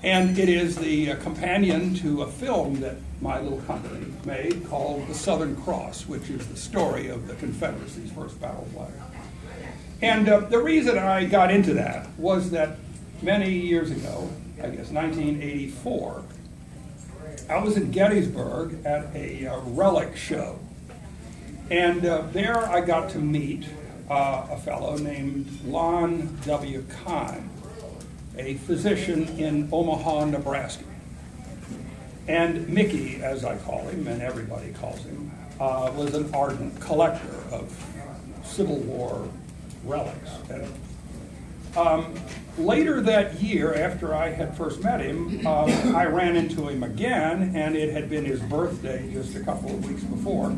And it is the companion to a film that my little company made called The Southern Cross, which is the story of the Confederacy's first battle flag. And the reason I got into that was that many years ago, I guess 1984, I was in Gettysburg at a relic show. And there I got to meet a fellow named Lon W. Kahn, a physician in Omaha, Nebraska. And Mickey, as I call him, and everybody calls him, was an ardent collector of Civil War relics. And, later that year, after I had first met him, I ran into him again, and it had been his birthday just a couple of weeks before.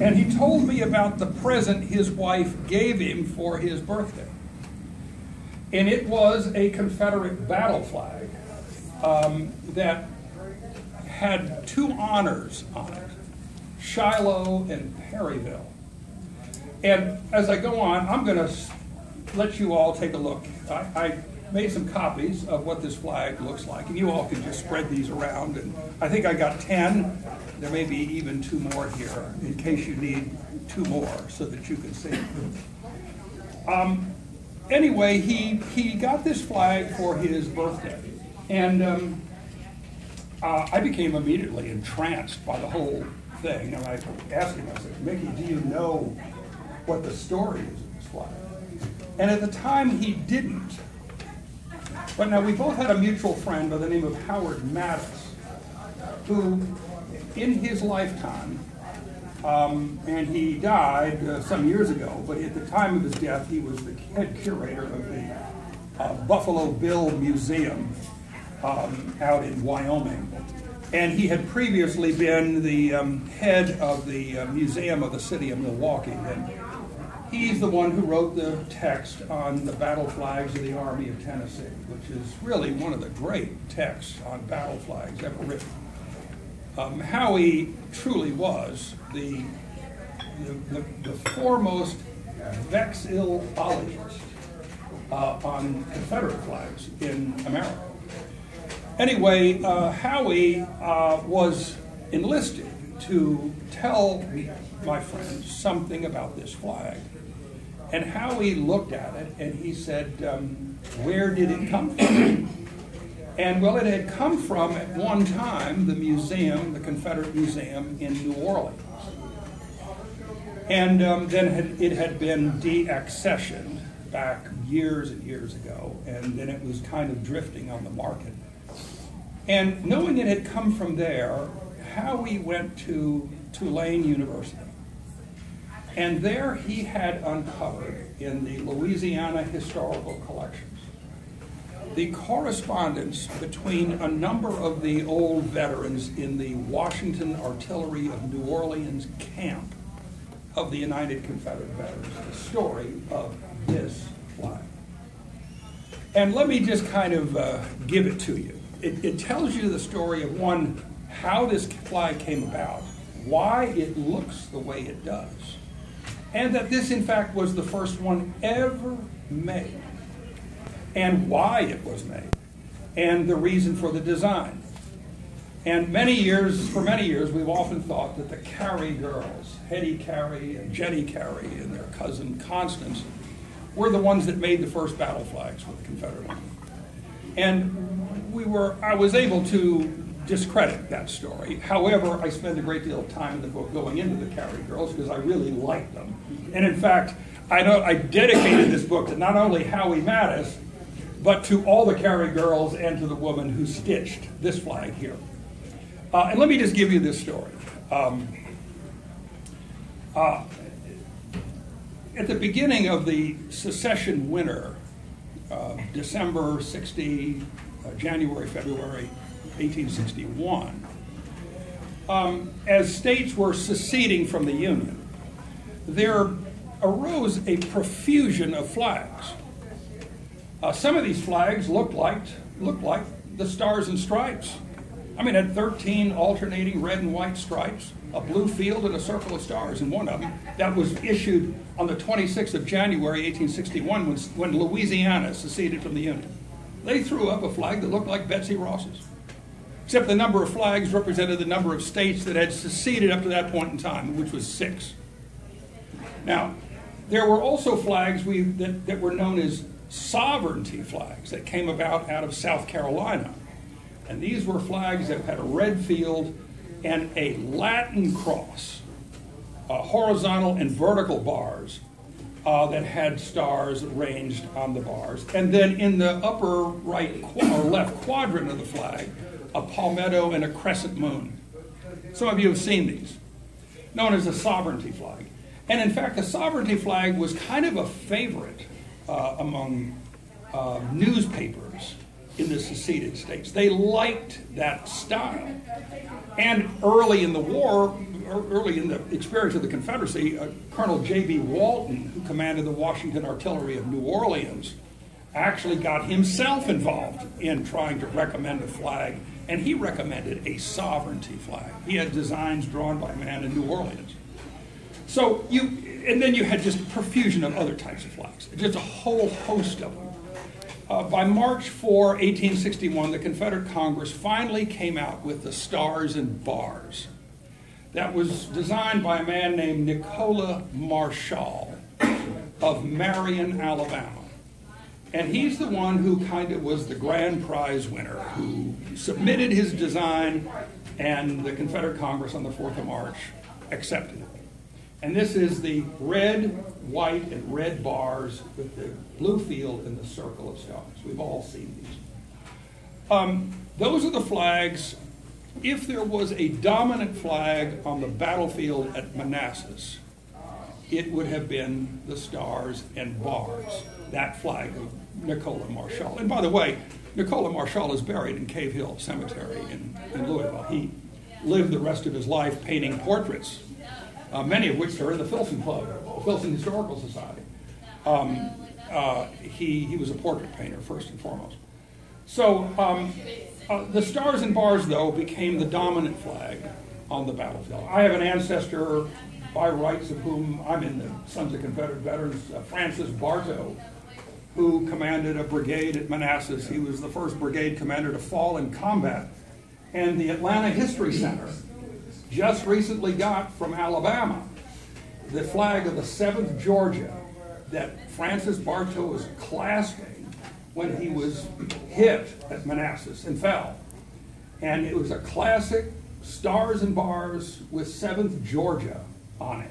And he told me about the present his wife gave him for his birthday. And it was a Confederate battle flag that had two honors on it, Shiloh and Perryville. And as I go on, I'm going to let you all take a look. I made some copies of what this flag looks like, and you all can just spread these around. And I think I got 10. There may be even 2 more here, in case you need 2 more so that you can see. Anyway, he got this flag for his birthday, and I became immediately entranced by the whole thing. And I asked him, I said, Mickey, do you know what the story is of this flag? And at the time, he didn't. But now, we both had a mutual friend by the name of Howard Mattis, who, in his lifetime, and he died some years ago, but at the time of his death, he was the head curator of the Buffalo Bill Museum out in Wyoming. And he had previously been the head of the Museum of the City of Milwaukee. And he's the one who wrote the text on the battle flags of the Army of Tennessee, which is really one of the great texts on battle flags ever written. Howie truly was the foremost vexillologist on Confederate flags in America. Anyway, Howie was enlisted to tell my friend something about this flag. And Howie looked at it and he said, where did it come from? And well, it had come from, at one time, the museum, the Confederate Museum in New Orleans. And then it had been de-accessioned back years and years ago, and then it was kind of drifting on the market. And knowing it had come from there, Howie went to Tulane University. And there he had uncovered, in the Louisiana Historical Collections, the correspondence between a number of the old veterans in the Washington Artillery of New Orleans camp of the United Confederate Veterans, the story of this flag. And let me just kind of give it to you. It tells you the story of, one, how this flag came about, why it looks the way it does, and that this, in fact, was the first one ever made, and why it was made, and the reason for the design. And for many years, we've often thought that the Carey girls, Hetty Carey and Jenny Carey and their cousin Constance, were the ones that made the first battle flags for the Confederate Army. And I was able to discredit that story. However, I spend a great deal of time in the book going into the Carey girls because I really liked them. And in fact, I dedicated this book to not only Howie Mattis, but to all the Carey girls and to the woman who stitched this flag here. And let me just give you this story. At the beginning of the secession winter, December 60, January, February 1861, as states were seceding from the Union, there arose a profusion of flags. Some of these flags looked like the Stars and Stripes. I mean, it had 13 alternating red and white stripes, a blue field, and a circle of stars in one of them. That was issued on the 26th of January, 1861, when Louisiana seceded from the Union. They threw up a flag that looked like Betsy Ross's. Except the number of flags represented the number of states that had seceded up to that point in time, which was 6. Now, there were also flags that were known as sovereignty flags that came about out of South Carolina. And these were flags that had a red field and a Latin cross, horizontal and vertical bars that had stars arranged on the bars. And then in the upper right or left quadrant of the flag, a palmetto and a crescent moon. Some of you have seen these, known as a sovereignty flag. And in fact, the sovereignty flag was kind of a favorite among newspapers in the seceded states. They liked that style. And early in the war, early in the experience of the Confederacy, Colonel J.B. Walton, who commanded the Washington Artillery of New Orleans, actually got himself involved in trying to recommend a flag, and he recommended a sovereignty flag. He had designs drawn by a man in New Orleans. So and then you had just a profusion of other types of flags, just a whole host of them. By March 4, 1861, the Confederate Congress finally came out with the Stars and Bars. That was designed by a man named Nicola Marshall of Marion, Alabama. And he's the one who kind of was the grand prize winner, who submitted his design, and the Confederate Congress on the 4th of March accepted it. And this is the red, white, and red bars with the blue field and the circle of stars. We've all seen these. Those are the flags. If there was a dominant flag on the battlefield at Manassas, it would have been the Stars and Bars, that flag of Nicola Marshall. And by the way, Nicola Marshall is buried in Cave Hill Cemetery in Louisville. He lived the rest of his life painting portraits, many of which are in the Filson Club, the Filson Historical Society. He was a portrait painter, first and foremost. So the Stars and Bars, though, became the dominant flag on the battlefield. I have an ancestor, by rights of whom I'm in the Sons of Confederate Veterans, Francis Bartow, who commanded a brigade at Manassas. He was the first brigade commander to fall in combat. And the Atlanta History Center just recently got from Alabama the flag of the 7th Georgia that Francis Bartow was clasping when he was hit at Manassas and fell. And it was a classic Stars and Bars with 7th Georgia on it.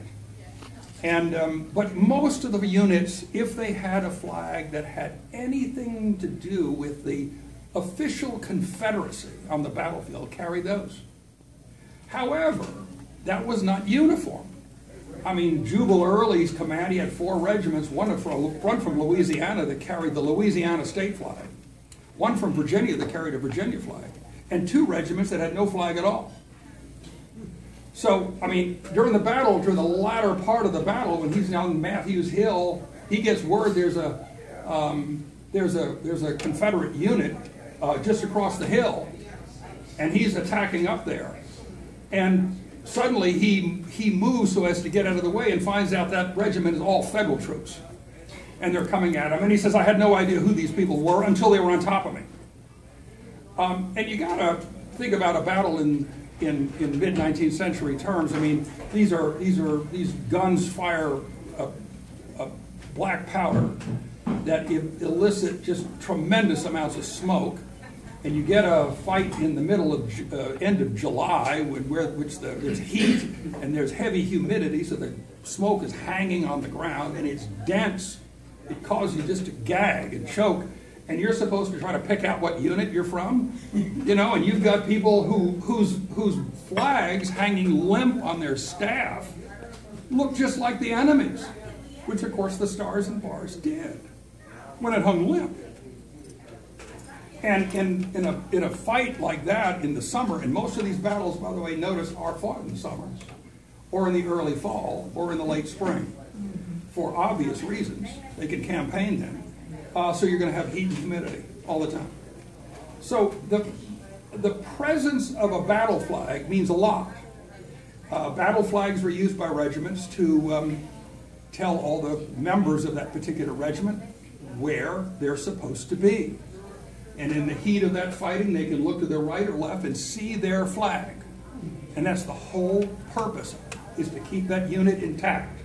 And but most of the units, if they had a flag that had anything to do with the official Confederacy on the battlefield, carried those. However, that was not uniform. I mean, Jubal Early's command, he had 4 regiments, one from Louisiana that carried the Louisiana state flag, one from Virginia that carried a Virginia flag, and 2 regiments that had no flag at all. So, I mean, during the battle, during the latter part of the battle, when he's down Matthews Hill, he gets word there's a Confederate unit just across the hill, and he's attacking up there. And suddenly he moves so as to get out of the way and finds out that regiment is all Federal troops. And they're coming at him. And he says, I had no idea who these people were until they were on top of me. And you got to think about a battle in mid-19th century terms. I mean, these guns fire a black powder that elicit just tremendous amounts of smoke. And you get a fight in the middle of end of July, there's heat and there's heavy humidity, so the smoke is hanging on the ground and it's dense. It causes you just to gag and choke, and you're supposed to try to pick out what unit you're from, you know. And you've got people whose flags hanging limp on their staff look just like the enemy's, which of course the Stars and Bars did when it hung limp. And in a fight like that in the summer, and most of these battles, by the way, notice, are fought in the summers, or in the early fall, or in the late spring, for obvious reasons. They can campaign then. So you're going to have heat and humidity all the time. So the presence of a battle flag means a lot. Battle flags were used by regiments to tell all the members of that particular regiment where they're supposed to be. And in the heat of that fighting, they can look to their right or left and see their flag. And that's the whole purpose of it, is to keep that unit intact.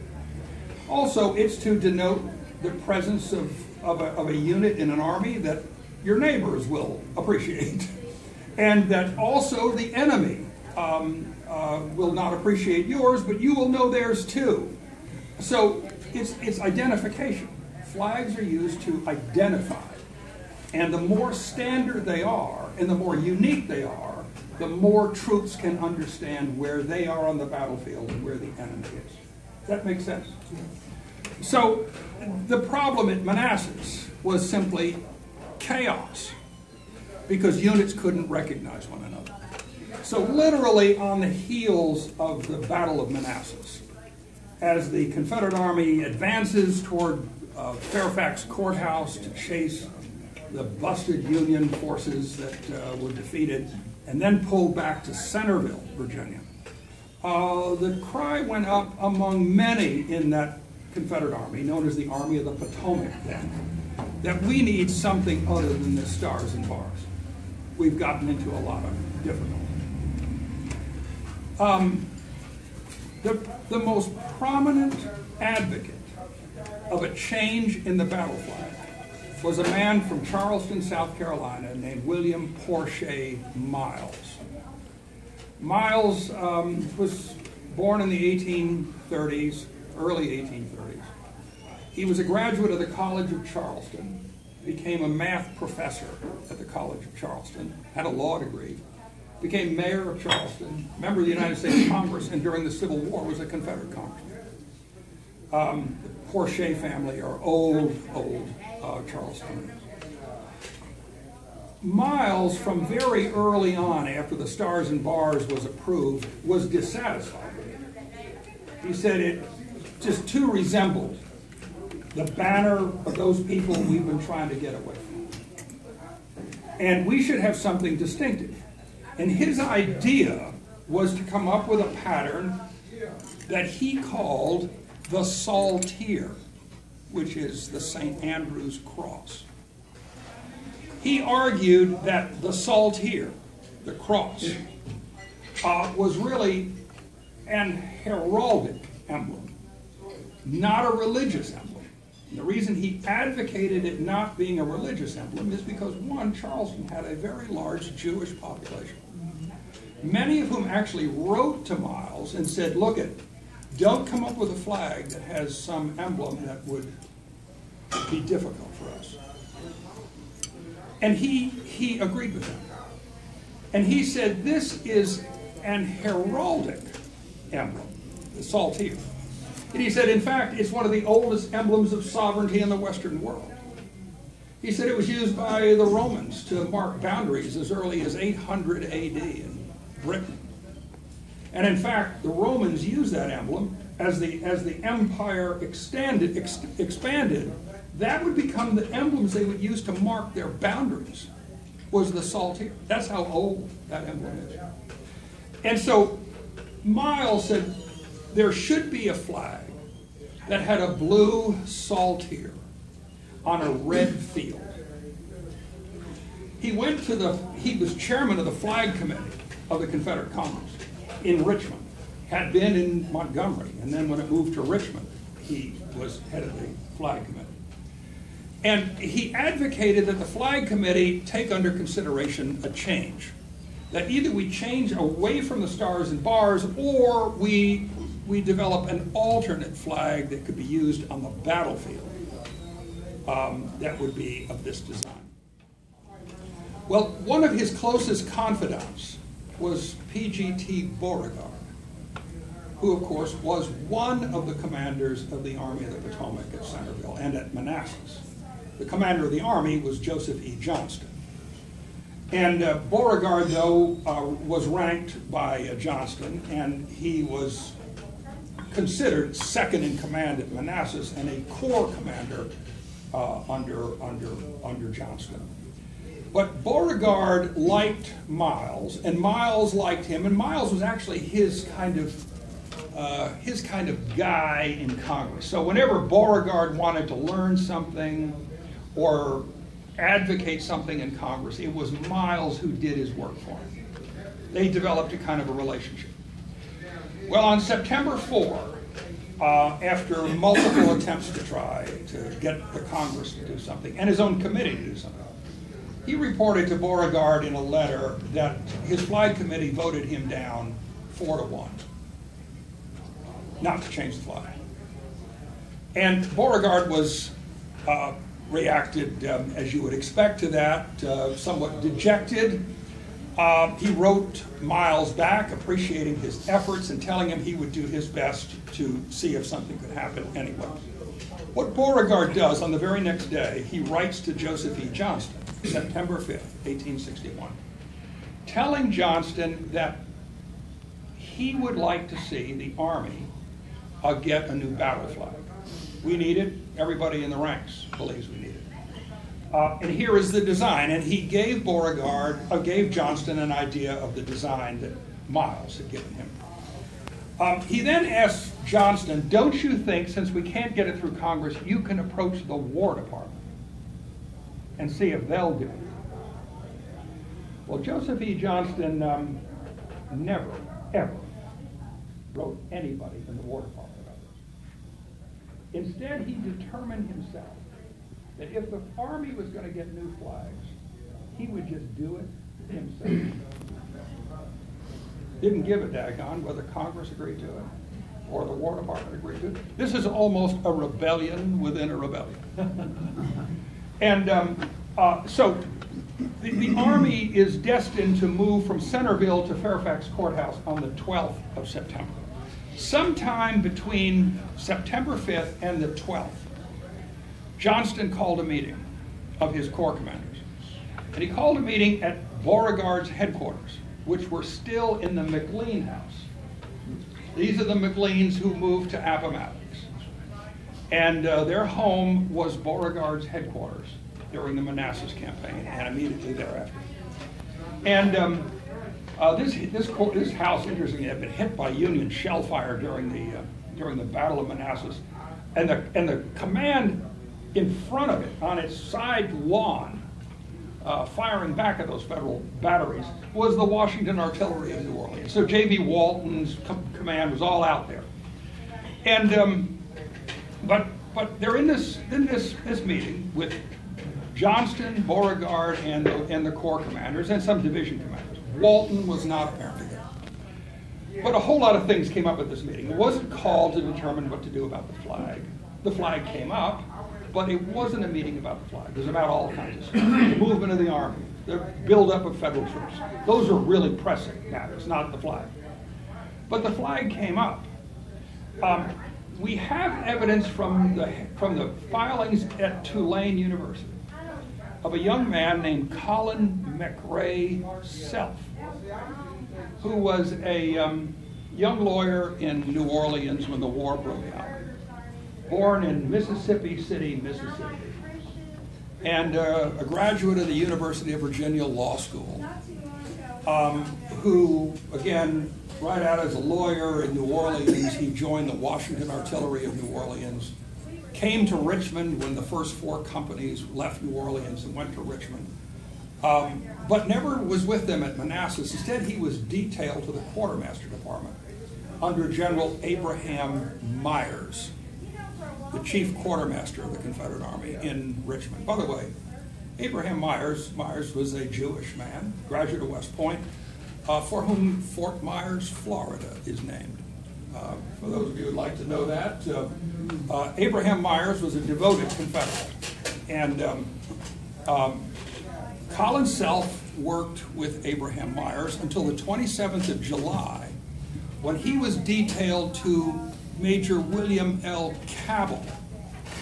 Also, it's to denote the presence of a unit in an army that your neighbors will appreciate. And that also the enemy will not appreciate yours, but you will know theirs too. So it's identification. Flags are used to identify. And the more standard they are, and the more unique they are, the more troops can understand where they are on the battlefield and where the enemy is. Does that make sense? So the problem at Manassas was simply chaos, because units couldn't recognize one another. So literally on the heels of the Battle of Manassas, as the Confederate Army advances toward Fairfax Courthouse to chase the busted Union forces that were defeated and then pulled back to Centerville, Virginia, the cry went up among many in that Confederate Army, known as the Army of the Potomac then, that we need something other than the stars and bars. We've gotten into a lot of difficulty. The most prominent advocate of a change in the battle flag was a man from Charleston, South Carolina, named William Porcher Miles. Miles was born in the 1830s, early 1830s. He was a graduate of the College of Charleston, became a math professor at the College of Charleston, had a law degree, became mayor of Charleston, member of the United States Congress, and during the Civil War was a Confederate congressman. The Porcher family are old Charlestonians. Miles, from very early on, after the Stars and Bars was approved, was dissatisfied with it. He said it just too resembled the banner of those people we've been trying to get away from. And we should have something distinctive. And his idea was to come up with a pattern that he called the saltire, which is the St. Andrew's cross. He argued that the saltire, the cross, was really an heraldic emblem, not a religious emblem. And the reason he advocated it not being a religious emblem is because, one, Charleston had a very large Jewish population, many of whom actually wrote to Miles and said, look, don't come up with a flag that has some emblem that would be difficult for us. And he agreed with them. And he said, this is an heraldic emblem, the saltire. And he said, in fact, it's one of the oldest emblems of sovereignty in the Western world. He said it was used by the Romans to mark boundaries as early as 800 AD in Britain. And in fact, the Romans used that emblem as the empire expanded. That would become the emblems they would use to mark their boundaries, was the saltire. That's how old that emblem is. And so Miles said there should be a flag that had a blue saltire on a red field. He was chairman of the flag committee of the Confederate Congress in Richmond, had been in Montgomery, and then when it moved to Richmond, he was head of the flag committee. And he advocated that the flag committee take under consideration a change, that either we change away from the Stars and Bars, or we develop an alternate flag that could be used on the battlefield that would be of this design. Well, one of his closest confidants was Pt1 Beauregard, who of course was one of the commanders of the Army of the Potomac at Centerville and at Manassas. The commander of the army was Joseph E. Johnston. And Beauregard, though, was ranked by Johnston, and he was considered second in command at Manassas and a corps commander under Johnston. But Beauregard liked Miles, and Miles liked him, and Miles was actually his kind of guy in Congress. So whenever Beauregard wanted to learn something or advocate something in Congress, it was Miles who did his work for him. They developed a kind of a relationship. Well, on September 4, after multiple attempts to try to get the Congress to do something, and his own committee to do something, he reported to Beauregard in a letter that his flag committee voted him down 4-1, not to change the flag. And Beauregard was reacted, as you would expect to that, somewhat dejected. He wrote Miles back, appreciating his efforts and telling him he would do his best to see if something could happen anyway. What Beauregard does on the very next day, he writes to Joseph E. Johnston, September 5th, 1861, telling Johnston that he would like to see the Army get a new battle flag. We need it. Everybody in the ranks believes we need it. And here is the design. And he gave gave Johnston an idea of the design that Miles had given him. He then asked Johnston, don't you think, since we can't get it through Congress, you can approach the War Department and see if they'll do it? Well, Joseph E. Johnston never, ever wrote anybody in the War Department about this. Instead, he determined himself that if the Army was going to get new flags, he would just do it himself. Didn't give a daggone whether Congress agreed to it or the War Department agreed to it. This is almost a rebellion within a rebellion. And so the Army is destined to move from Centerville to Fairfax Courthouse on the 12th of September. Sometime between September 5th and the 12th, Johnston called a meeting of his corps commanders. And he called a meeting at Beauregard's headquarters, which were still in the McLean house. These are the McLeans who moved to Appomattox. And their home was Beauregard's headquarters during the Manassas campaign and immediately thereafter. And this house, interestingly, had been hit by Union shell fire during the Battle of Manassas. And the command in front of it, on its side lawn, firing back at those federal batteries, was the Washington Artillery of New Orleans. So J.B. Walton's command was all out there. And but they're in this meeting with Johnston, Beauregard, and the corps commanders, and some division commanders. Walton was not apparently there. But a whole lot of things came up at this meeting. It wasn't called to determine what to do about the flag. The flag came up, but it wasn't a meeting about the flag. It was about all kinds of stuff. The movement of the Army, the buildup of federal troops. Those are really pressing matters, not the flag. But the flag came up. We have evidence from the filings at Tulane University of a young man named Colin McRae Self, who was a young lawyer in New Orleans when the war broke out, born in Mississippi City, Mississippi, and a graduate of the University of Virginia Law School, who, again, right out as a lawyer in New Orleans, he joined the Washington Artillery of New Orleans, came to Richmond when the first 4 companies left New Orleans and went to Richmond, but never was with them at Manassas. Instead, he was detailed to the quartermaster department under General Abraham Myers, the chief quartermaster of the Confederate Army in Richmond. By the way, Abraham Myers was a Jewish man, graduate of West Point, for whom Fort Myers, Florida is named. For those of you who'd like to know that, Abraham Myers was a devoted Confederate. And Colin Self worked with Abraham Myers until the 27th of July, when he was detailed to Major William L. Cabell,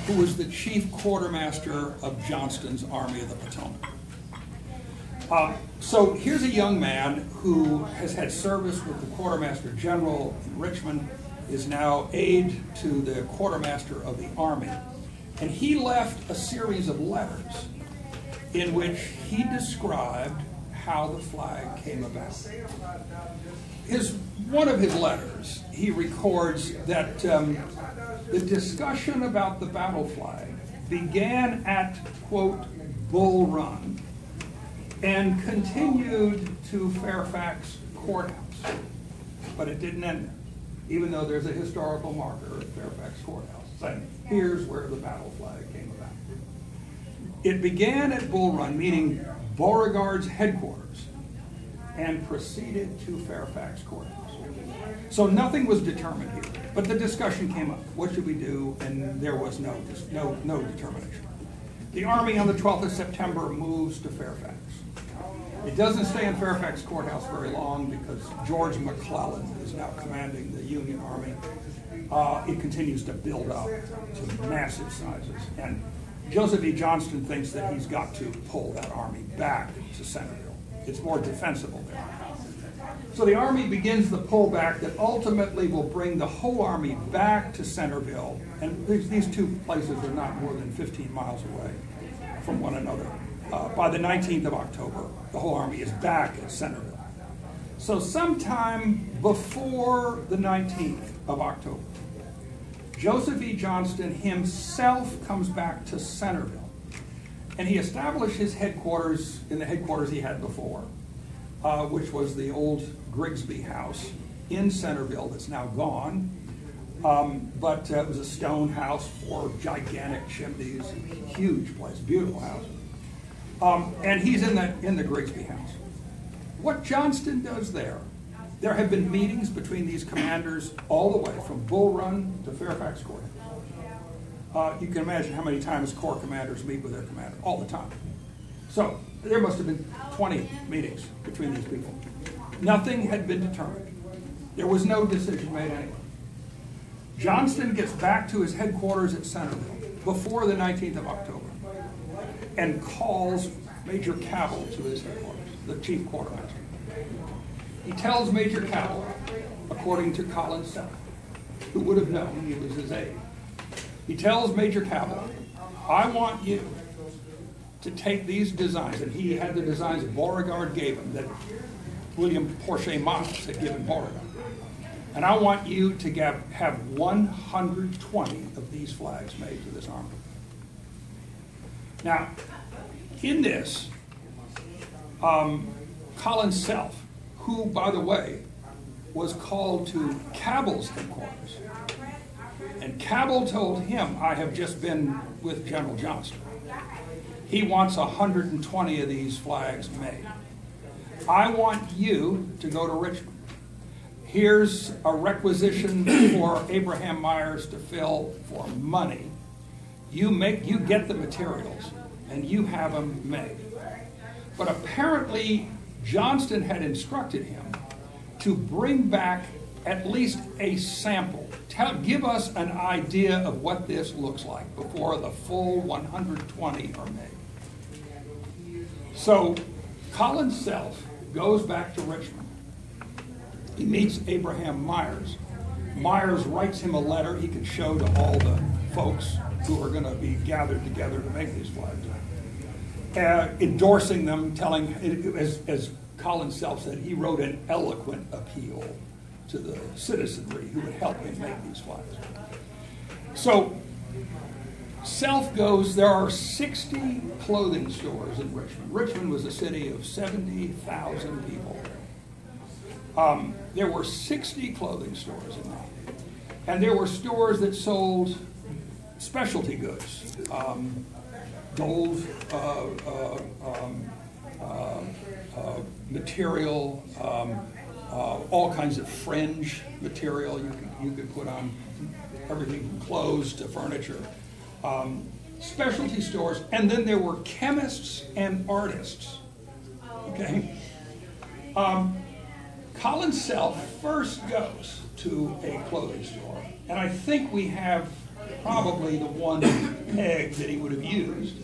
who was the chief quartermaster of Johnston's Army of the Potomac. So here's a young man who has had service with the Quartermaster General in Richmond, is now aide to the Quartermaster of the Army. And he left a series of letters in which he described how the flag came about. One of his letters, he records that the discussion about the battle flag began at, quote, Bull Run and continued to Fairfax Courthouse. But it didn't end there, even though there's a historical marker at Fairfax Courthouse saying, here's where the battle flag came about. It began at Bull Run, meaning Beauregard's headquarters, and proceeded to Fairfax Courthouse. So nothing was determined here, but the discussion came up. What should we do? And there was no determination. The Army on the 12th of September moves to Fairfax. It doesn't stay in Fairfax Courthouse very long because George McClellan is now commanding the Union Army. It continues to build up to massive sizes. And Joseph E. Johnston thinks that he's got to pull that army back to Centerville. It's more defensible there. So the Army begins the pullback that ultimately will bring the whole Army back to Centerville. And these two places are not more than 15 miles away from one another. By the 19th of October, the whole Army is back at Centerville. So sometime before the 19th of October, Joseph E. Johnston himself comes back to Centerville. And he established his headquarters in the headquarters he had before, which was the old Grigsby House in Centerville that's now gone. But it was a stone house, 4 gigantic chimneys, huge place, beautiful house. And he's in the Grigsby House. What Johnston does there have been meetings between these commanders all the way from Bull Run to Fairfax Courthouse. You can imagine how many times Corps commanders meet with their commander, all the time. So there must have been 20 meetings between these people. Nothing had been determined. There was no decision made anyway. Johnston gets back to his headquarters at Centerville before the 19th of October and calls Major Cabell to his headquarters, the chief quartermaster. He tells Major Cabell, according to Collins Self, who would have known he was his aide, he tells Major Cabell, I want you to take these designs, and he had the designs that Beauregard gave him, that William Porcher Miles had given Beauregard, and I want you to have 120 of these flags made for this army. Now, in this, Collins Self, who, by the way, was called to Cabell's headquarters, and Cabell told him, I have just been with General Johnston. He wants 120 of these flags made. I want you to go to Richmond. Here's a requisition for Abraham Myers to fill for money. You get the materials, and you have them made. But apparently, Johnston had instructed him to bring back at least a sample. Give us an idea of what this looks like before the full 120 are made. So Collins Self goes back to Richmond. He meets Abraham Myers. Myers writes him a letter he can show to all the folks who are going to be gathered together to make these flags, endorsing them, telling, as Collins Self said, he wrote an eloquent appeal to the citizenry who would help him make these flags. So Self goes, there are 60 clothing stores in Richmond. Richmond was a city of 70,000 people. There were 60 clothing stores in there. And there were stores that sold specialty goods, gold material, all kinds of fringe material you could put on everything from clothes to furniture. Specialty stores, and then there were chemists and artists. Okay? Collins Self first goes to a clothing store, and I think we have probably the one peg that he would have used,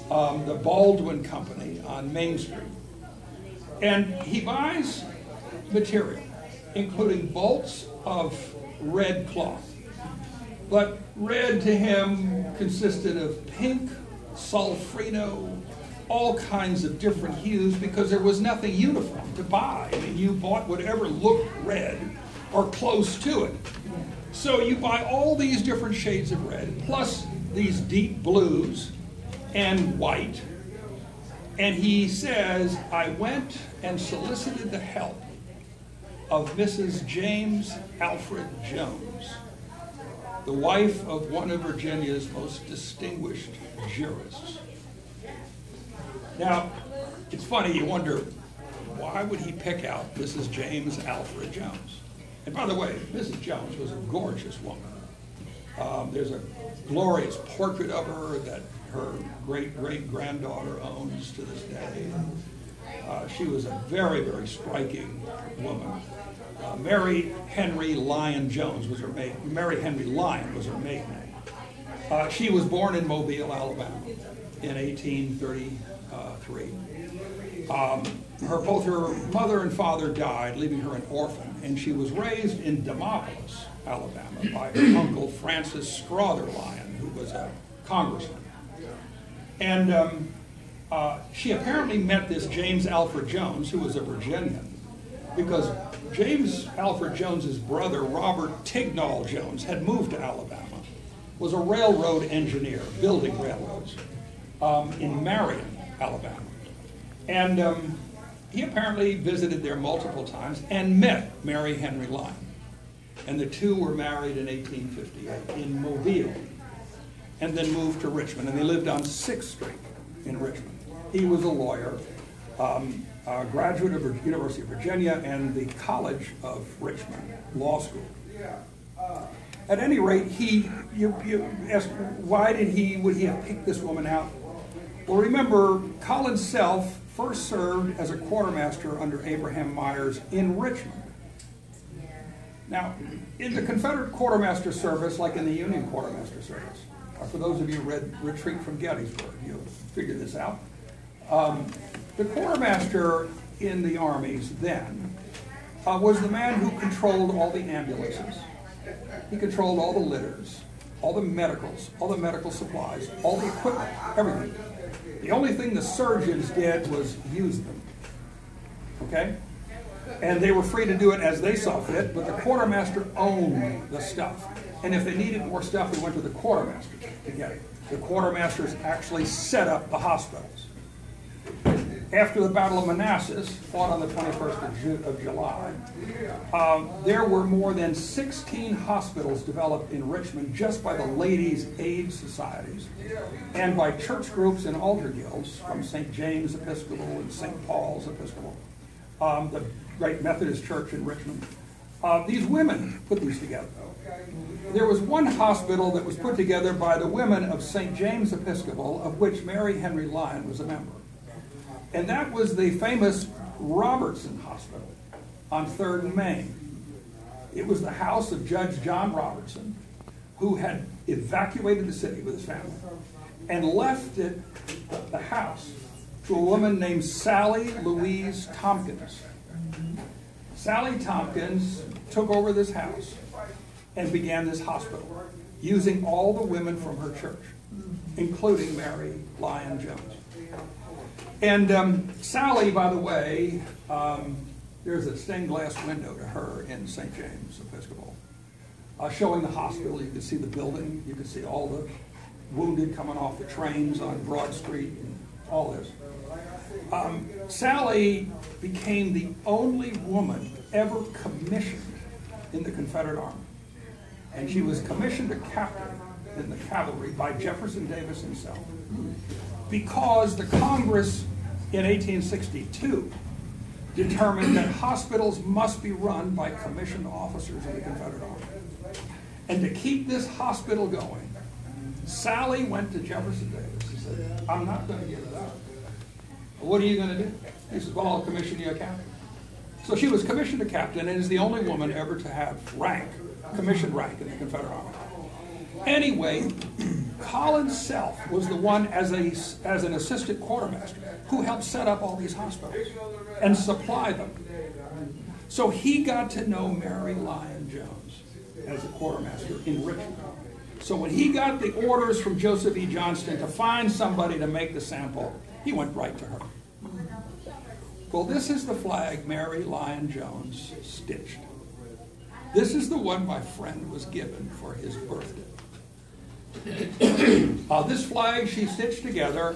the Baldwin Company on Main Street. And he buys material, including bolts of red cloth. But red to him consisted of pink, sulfrino, all kinds of different hues because there was nothing uniform to buy. I mean, you bought whatever looked red or close to it. So you buy all these different shades of red, plus these deep blues and white And he says, I went and solicited the help of Mrs. James Alfred Jones, the wife of one of Virginia's most distinguished jurists. Now, it's funny, you wonder, why would he pick out Mrs. James Alfred Jones? And by the way, Mrs. Jones was a gorgeous woman. There's a glorious portrait of her that her great-great-granddaughter owns to this day. She was a very, very striking woman. Mary Henry Lyon Jones was her maiden. Mary Henry Lyon was her maiden name. She was born in Mobile, Alabama, in 1833. Both her mother and father died, leaving her an orphan, and she was raised in Demopolis, Alabama, by her uncle Francis Strother Lyon, who was a congressman. And she apparently met this James Alfred Jones, who was a Virginian, because James Alfred Jones's brother, Robert Tignall Jones, had moved to Alabama, was a railroad engineer, building railroads, in Marion, Alabama. And he apparently visited there multiple times and met Mary Henry Lyon. And the two were married in 1858 in Mobile, and then moved to Richmond. And they lived on 6th Street in Richmond. He was a lawyer, a graduate of the University of Virginia and the College of Richmond Law School. At any rate, you ask, why would he have picked this woman out? Well, remember, Collins Self first served as a quartermaster under Abraham Myers in Richmond. Now, in the Confederate quartermaster service, like in the Union quartermaster service, for those of you who read Retreat from Gettysburg, you'll figure this out. The quartermaster in the armies then was the man who controlled all the ambulances. He controlled all the litters, all the medicals, all the medical supplies, all the equipment, everything. The only thing the surgeons did was use them, okay? And they were free to do it as they saw fit, but the quartermaster owned the stuff. And if they needed more stuff, they went to the quartermaster to get it. The quartermasters actually set up the hospitals. After the Battle of Manassas, fought on the 21st of July, there were more than 16 hospitals developed in Richmond just by the ladies' aid societies and by church groups and altar guilds from St. James Episcopal and St. Paul's Episcopal, the great Methodist church in Richmond. These women put these together. There was one hospital that was put together by the women of St. James Episcopal, of which Mary Henry Lyon was a member. And that was the famous Robertson Hospital on 3rd and Main. It was the house of Judge John Robertson, who had evacuated the city with his family and left the house to a woman named Sally Louise Tompkins. Sally Tompkins took over this house and began this hospital using all the women from her church, including Mary Lyon Jones. And Sally, by the way, there's a stained glass window to her in St. James Episcopal, showing the hospital. You can see the building. You can see all the wounded coming off the trains on Broad Street and all this. Sally became the only woman ever commissioned in the Confederate Army. And she was commissioned a captain in the cavalry by Jefferson Davis himself, because the Congress in 1862 determined that hospitals must be run by commissioned officers of the Confederate Army. And to keep this hospital going, Sally went to Jefferson Davis and said, I'm not going to give it up. What are you going to do? He says, well, I'll commission you a captain. So she was commissioned a captain and is the only woman ever to have commissioned rank in the Confederate Army. Anyway, Collins Self was the one as an assistant quartermaster who helped set up all these hospitals and supply them. So he got to know Mary Lyon Jones as a quartermaster in Richmond. So when he got the orders from Joseph E. Johnston to find somebody to make the sample, he went right to her. Well, this is the flag Mary Lyon Jones stitched. This is the one my friend was given for his birthday. This flag she stitched together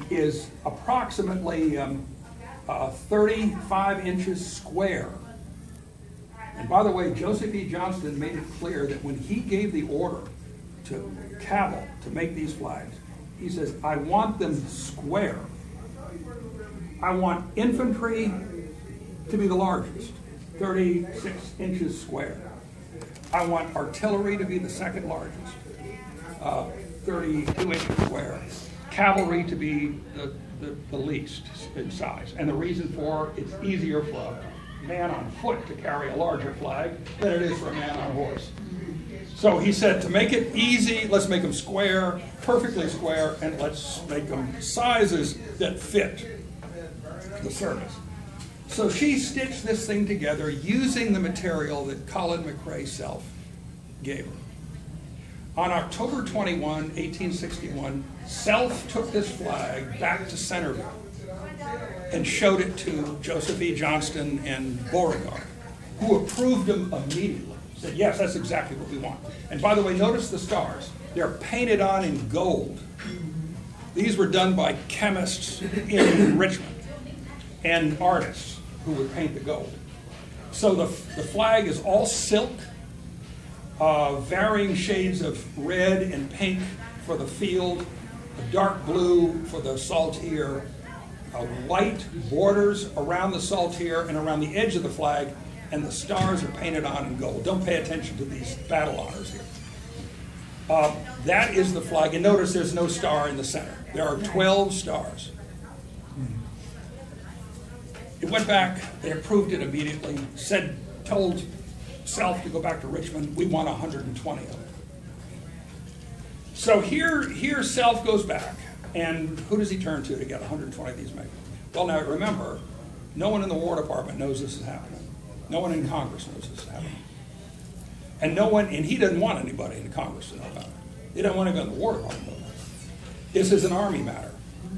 is approximately 35 inches square. And by the way, Joseph E. Johnston made it clear that when he gave the order to Cabell to make these flags, he says, I want them square. I want infantry to be the largest, 36 inches square. I want artillery to be the second largest, 32 inches square. Cavalry to be the least in size. And the reason for it's easier for a man on foot to carry a larger flag than it is for a man on a horse. So he said, to make it easy, let's make them square, perfectly square, and let's make them sizes that fit the service. So she stitched this thing together using the material that Colin McRae Self gave her. On October 21, 1861, Self took this flag back to Centerville and showed it to Joseph E. Johnston and Beauregard, who approved them immediately. Said, yes, that's exactly what we want. And by the way, notice the stars. They're painted on in gold. These were done by chemists in Richmond and artists who would paint the gold. So the flag is all silk, varying shades of red and pink for the field, a dark blue for the saltier, white borders around the saltier and around the edge of the flag, and the stars are painted on in gold. Don't pay attention to these battle honors here. That is the flag, and notice there's no star in the center. There are 12 stars. It went back, they approved it immediately, told Self to go back to Richmond, we want 120 of them. So here Self goes back, and who does he turn to get 120 of these made? Well, now remember, no one in the War Department knows this is happening. No one in Congress knows this is happening. And he doesn't want anybody in Congress to know about it. He doesn't want anybody in the War Department to know about it. This is an Army matter.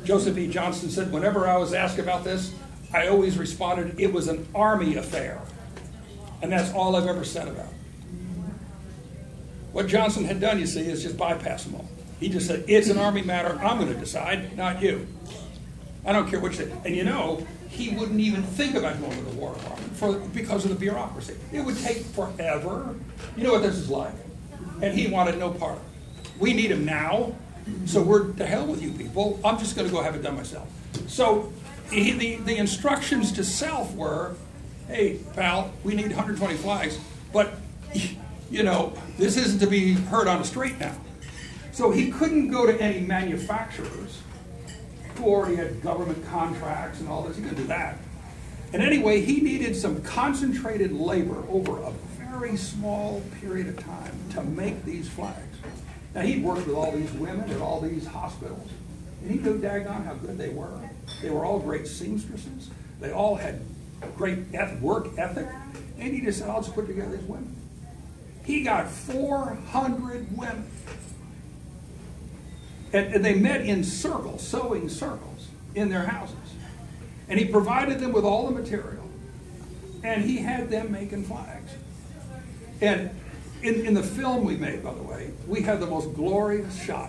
Joseph E. Johnston said, whenever I was asked about this, I always responded, it was an Army affair. And that's all I've ever said about it. What Johnson had done, you see, is just bypass them all. He just said, it's an Army matter, I'm going to decide, not you. I don't care what you say. And you know, he wouldn't even think about going to the War Department because of the bureaucracy. It would take forever. You know what this is like. And he wanted no part of it. We need him now, so we're to hell with you people. I'm just going to go have it done myself. So the instructions to Self were, hey, pal, we need 120 flags, but, you know, this isn't to be heard on the street now. So he couldn't go to any manufacturers who already had government contracts and all this. He couldn't do that. And anyway, he needed some concentrated labor over a very small period of time to make these flags. Now, he'd worked with all these women at all these hospitals, and he knew daggone how good they were. They were all great seamstresses. They all had great work ethic. And he just said, I'll just put together these women. He got 400 women. And they met in circles, sewing circles, in their houses. And he provided them with all the material. And he had them making flags. And in the film we made, by the way, we have the most glorious shot